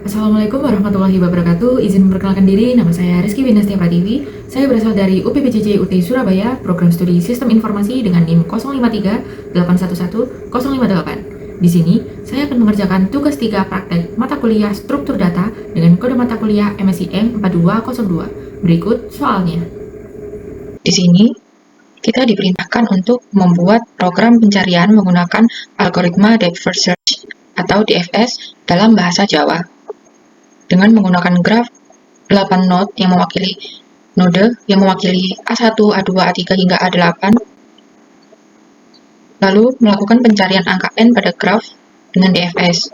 Assalamualaikum warahmatullahi wabarakatuh. Izin memperkenalkan diri, nama saya Rizky Winastia Pratiwi. Saya berasal dari UPPCC UT Surabaya, Program Studi Sistem Informasi dengan NIM 053 811 058. Di sini, saya akan mengerjakan tugas 3 praktek mata kuliah struktur data dengan kode mata kuliah MSI M4202. Berikut soalnya. Di sini, kita diperintahkan untuk membuat program pencarian menggunakan algoritma Depth First Search atau DFS dalam bahasa Jawa. Dengan menggunakan graf 8 node yang mewakili A1, A2, A3 hingga A8, lalu melakukan pencarian angka N pada graf dengan DFS,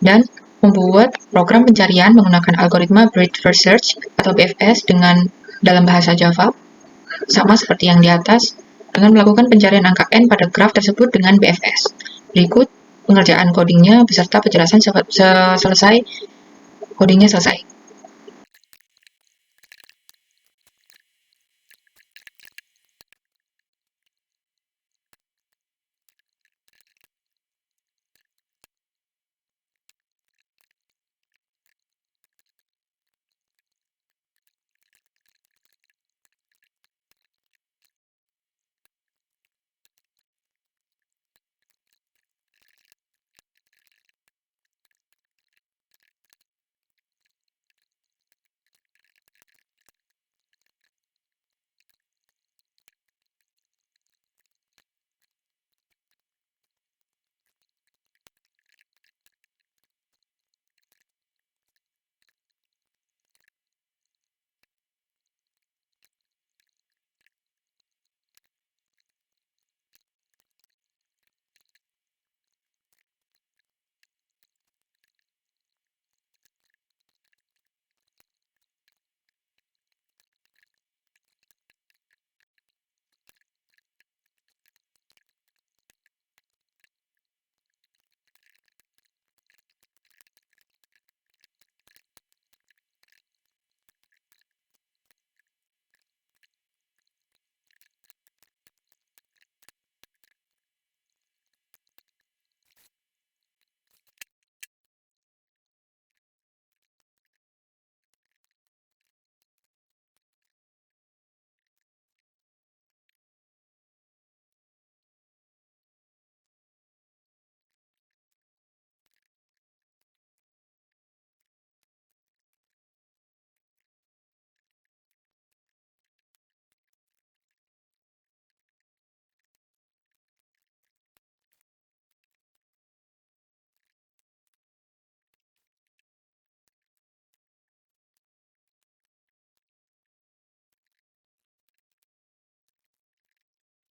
dan membuat program pencarian menggunakan algoritma Breadth First Search atau BFS dalam bahasa Java, sama seperti yang di atas, dengan melakukan pencarian angka N pada graf tersebut dengan BFS. Berikut pengerjaan codingnya beserta penjelasan selesai. Codingnya selesai.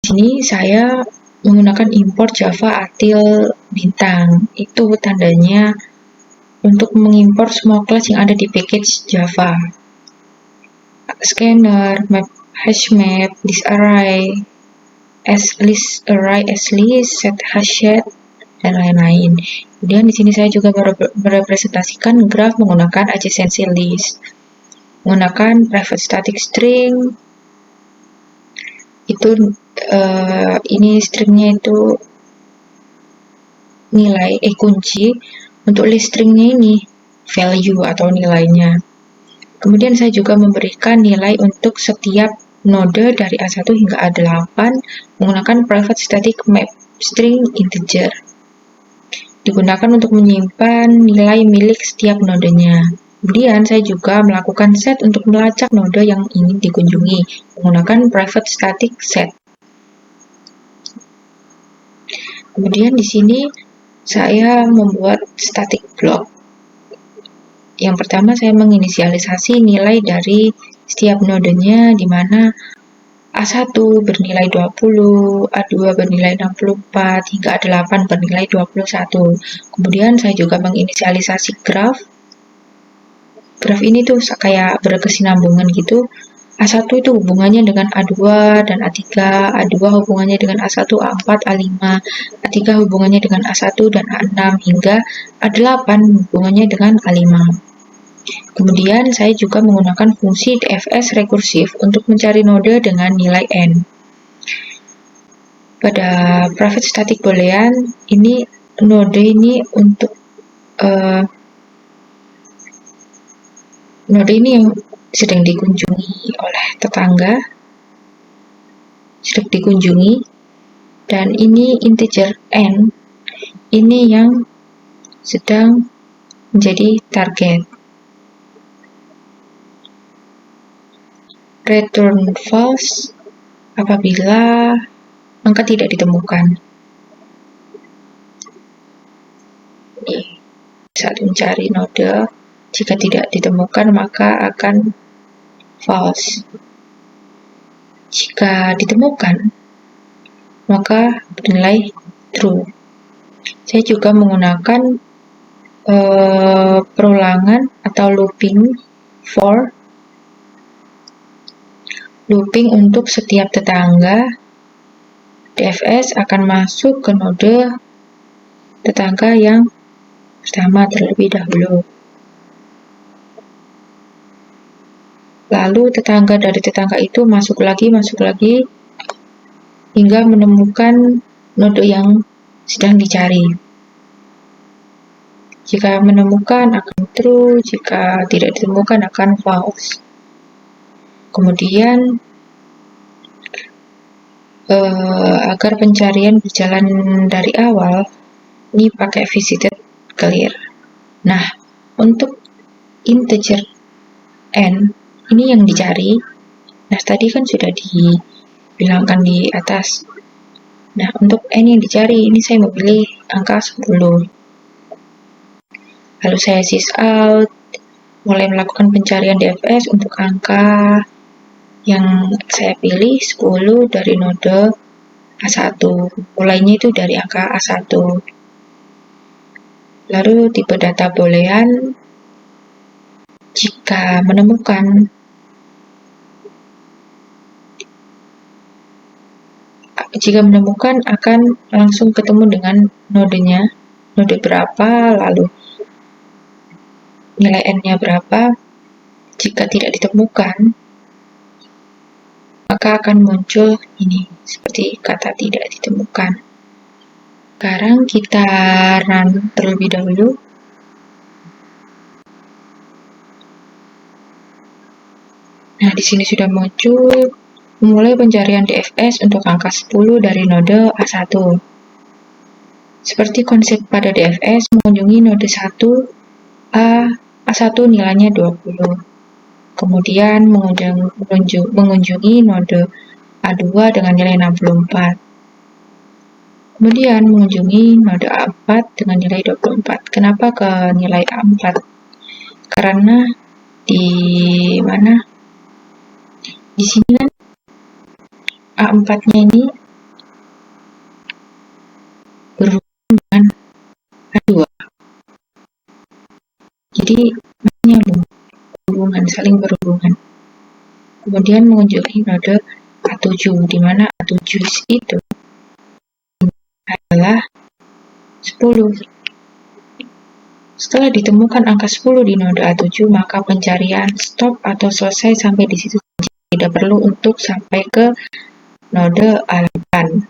Di sini saya menggunakan import Java Atil Bintang. Itu tandanya untuk mengimpor semua kelas yang ada di package Java. Scanner, map, hashmap, list array, list array, list, set hashset, dan lain-lain. Kemudian di sini saya juga merepresentasikan graf menggunakan adjacency list, menggunakan private static string. Itu ini stringnya itu nilai kunci, untuk list stringnya ini value atau nilainya. Kemudian saya juga memberikan nilai untuk setiap node dari A1 hingga A8 menggunakan private static map string integer, digunakan untuk menyimpan nilai milik setiap nodenya. Kemudian saya juga melakukan set untuk melacak node yang ingin dikunjungi menggunakan private static set. Kemudian di sini saya membuat static block. Yang pertama saya menginisialisasi nilai dari setiap nodenya, di mana A1 bernilai 20, A2 bernilai 64, hingga A8 bernilai 21. Kemudian saya juga menginisialisasi graf. Graf ini tuh kayak berkesinambungan gitu. A1 itu hubungannya dengan A2 dan A3, A2 hubungannya dengan A1, A4, A5, A3 hubungannya dengan A1 dan A6, hingga A8 hubungannya dengan A5. Kemudian saya juga menggunakan fungsi DFS rekursif untuk mencari node dengan nilai N. Pada private static boolean, ini node ini untuk node ini yang sedang dikunjungi oleh tetangga, sedang dikunjungi, dan ini integer n, ini yang sedang menjadi target. Return false apabila angka tidak ditemukan. Ini saat mencari node, jika tidak ditemukan maka akan false. Jika ditemukan maka bernilai true. Saya juga menggunakan perulangan atau looping for looping untuk setiap tetangga. DFS akan masuk ke node tetangga yang pertama terlebih dahulu. Lalu tetangga dari tetangga itu masuk lagi hingga menemukan node yang sedang dicari. Jika menemukan akan true, jika tidak ditemukan akan false. Kemudian agar pencarian berjalan dari awal, ini pakai visited clear. Nah, untuk integer n, ini yang dicari. Nah, tadi kan sudah dibilangkan di atas. Nah, untuk n yang dicari, ini saya memilih angka 10. Lalu saya sysout, mulai melakukan pencarian DFS untuk angka yang saya pilih 10 dari node A1. Mulainya itu dari angka A1. Lalu tipe data boolean, jika menemukan akan langsung ketemu dengan nodenya, node berapa, lalu nilai n-nya berapa. Jika tidak ditemukan, maka akan muncul ini, seperti kata tidak ditemukan. Sekarang kita run terlebih dahulu. Nah, di sini sudah muncul memulai pencarian DFS untuk angka 10 dari node A1. Seperti konsep pada DFS, mengunjungi node 1 A1 nilainya 20. Kemudian mengunjungi node A2 dengan nilai 64. Kemudian mengunjungi node A4 dengan nilai 24. Kenapa ke nilai A4? Karena di sini kan A4-nya ini berhubungan dengan A2. Jadi nyambung, saling berhubungan. Kemudian mengunjungi node A7, di mana A7 itu adalah 10. Setelah ditemukan angka 10 di node A7, maka pencarian stop atau selesai sampai di situ. Tidak perlu untuk sampai ke node A8.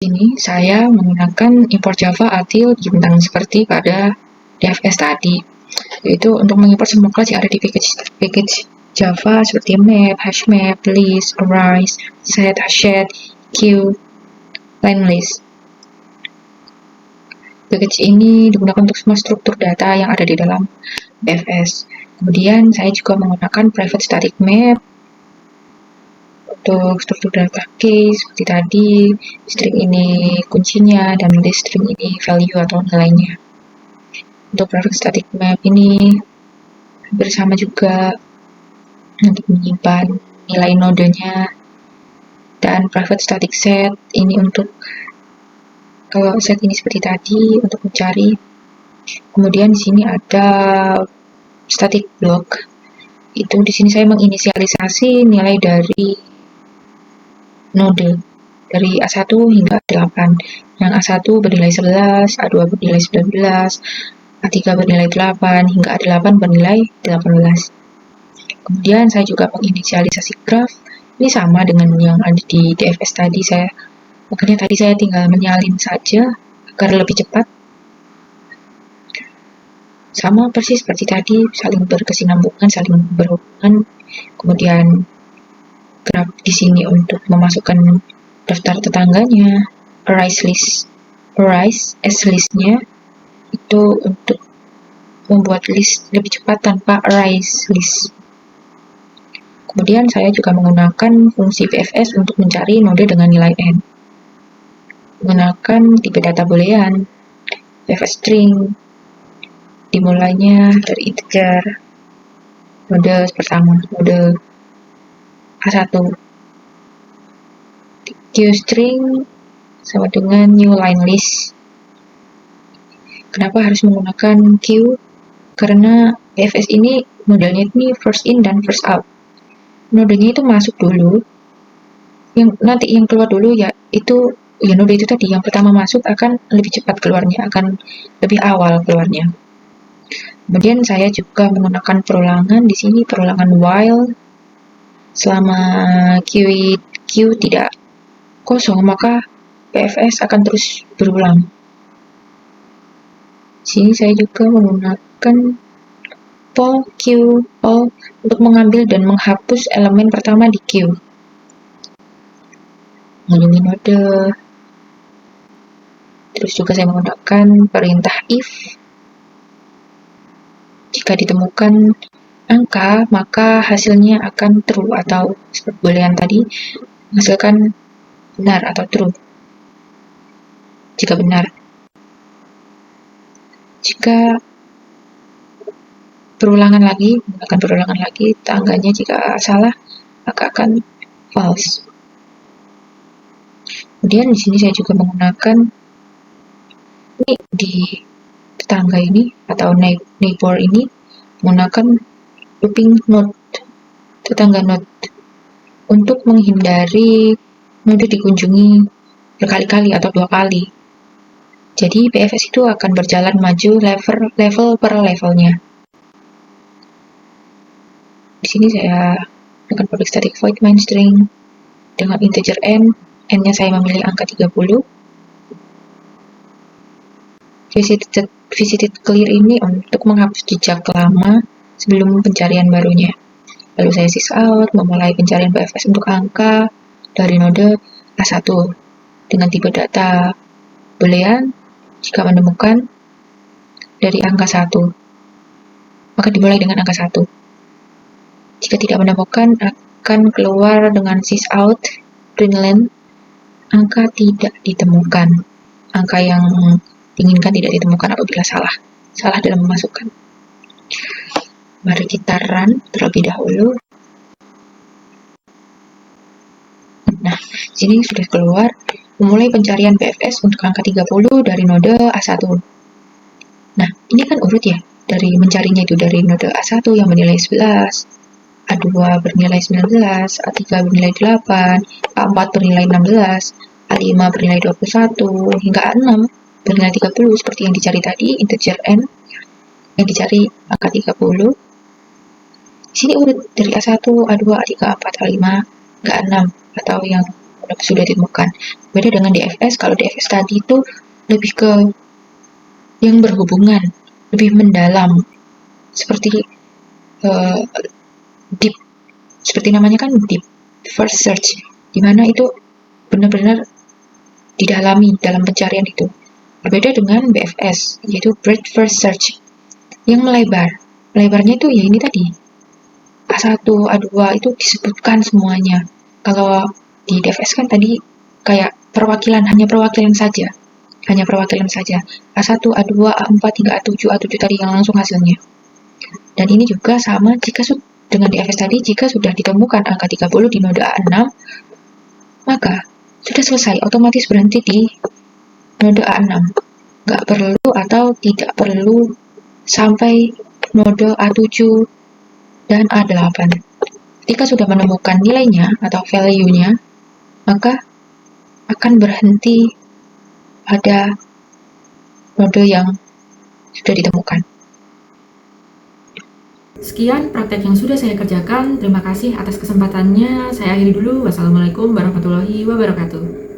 Ini saya menggunakan import Java util bintang seperti pada DFS tadi, yaitu untuk mengimport semua kelas yang ada di package Java seperti map, hashmap, list, arise, set, hashed, queue, line list. Package ini digunakan untuk semua struktur data yang ada di dalam DFS. Kemudian saya juga menggunakan private static map untuk struktur data case seperti tadi, string ini kuncinya dan list string ini value atau nilainya. Untuk private static map ini bersama juga untuk menyimpan nilai nodenya, dan private static set ini untuk kalau set ini seperti tadi untuk mencari. Kemudian di sini ada static block. Itu di sini saya menginisialisasi nilai dari node dari A1 hingga A8. Yang A1 bernilai 11, A2 bernilai 19, A3 bernilai 8, hingga A8 bernilai 18. Kemudian saya juga menginisialisasi graph. Ini sama dengan yang ada di DFS tadi, makanya tadi saya tinggal menyalin saja agar lebih cepat. Sama persis seperti tadi, saling berkesinambungan, saling berhubungan. Kemudian graph di sini untuk memasukkan daftar tetangganya, arise as listnya itu untuk membuat list lebih cepat tanpa arise list. Kemudian saya juga menggunakan fungsi VFS untuk mencari node dengan nilai n. Menggunakan tipe data boolean, VFS string, dimulainya dari integer, node pertama, node A1. QString sama dengan new line list. Kenapa harus menggunakan Q? Karena VFS ini modelnya ini first in dan first out. Nodenya itu masuk dulu, nanti yang keluar dulu ya node itu tadi yang pertama masuk akan lebih cepat keluarnya, akan lebih awal keluarnya. Kemudian saya juga menggunakan perulangan di sini, perulangan while. Selama Q tidak kosong, maka VFS akan terus berulang. Di sini saya juga menggunakan poll Q untuk mengambil dan menghapus elemen pertama di Q. Mengunjungi node. Terus juga saya menggunakan perintah if. Jika ditemukan angka, maka hasilnya akan true, atau seperti boolean tadi menghasilkan benar atau true. Jika benar. Jika menggunakan perulangan lagi, tangganya jika salah, maka akan false. Kemudian di sini saya juga menggunakan ini di tetangga ini atau neighbor ini menggunakan looping node, tetangga node, untuk menghindari node dikunjungi berkali-kali atau 2 kali. Jadi VFS itu akan berjalan maju level per levelnya. Di sini saya dengan public static void main string dengan integer n-nya saya memilih angka 30. Visited clear ini untuk menghapus jejak lama sebelum pencarian barunya. Lalu saya sysout, memulai pencarian VFS untuk angka dari node A1 dengan tipe data boolean. Jika menemukan dari angka 1, maka dimulai dengan angka 1. Jika tidak menemukan, akan keluar dengan sysout println angka tidak ditemukan. Angka yang diinginkan tidak ditemukan apabila salah dalam memasukkan. Mari kita run terlebih dahulu. Nah, sini sudah keluar memulai pencarian VFS untuk angka 30 dari node A1. Nah, ini kan urut ya, dari mencarinya itu dari node A1 yang bernilai 11, A2 bernilai 19, A3 bernilai 8, A4 bernilai 16, A5 bernilai 21, hingga A6 bernilai 30 seperti yang dicari tadi, integer n yang dicari angka 30. Di sini urut dari A1, A2, A3, A4, A5, hingga A6 atau yang sudah ditemukan. Beda dengan DFS, kalau DFS tadi itu lebih ke yang berhubungan, lebih mendalam, seperti uh, deep, seperti namanya kan deep first search, di mana itu benar-benar didalami dalam pencarian itu. Berbeda dengan BFS, yaitu breadth first search, yang melebar. Melebarnya itu ya ini tadi, A1, A2 itu disebutkan semuanya. Kalau di DFS kan tadi kayak perwakilan, hanya perwakilan saja. Hanya perwakilan saja. A1, A2, A4, hingga A7, A7 tadi yang langsung hasilnya. Dan ini juga sama jika dengan DFS tadi, jika sudah ditemukan angka 30 di node A6, maka sudah selesai, otomatis berhenti di node A6. Nggak perlu atau tidak perlu sampai node A7 dan A8. Ketika sudah menemukan nilainya atau value-nya, maka akan berhenti pada node yang sudah ditemukan. Sekian praktek yang sudah saya kerjakan. Terima kasih atas kesempatannya. Saya akhiri dulu. Wassalamualaikum warahmatullahi wabarakatuh.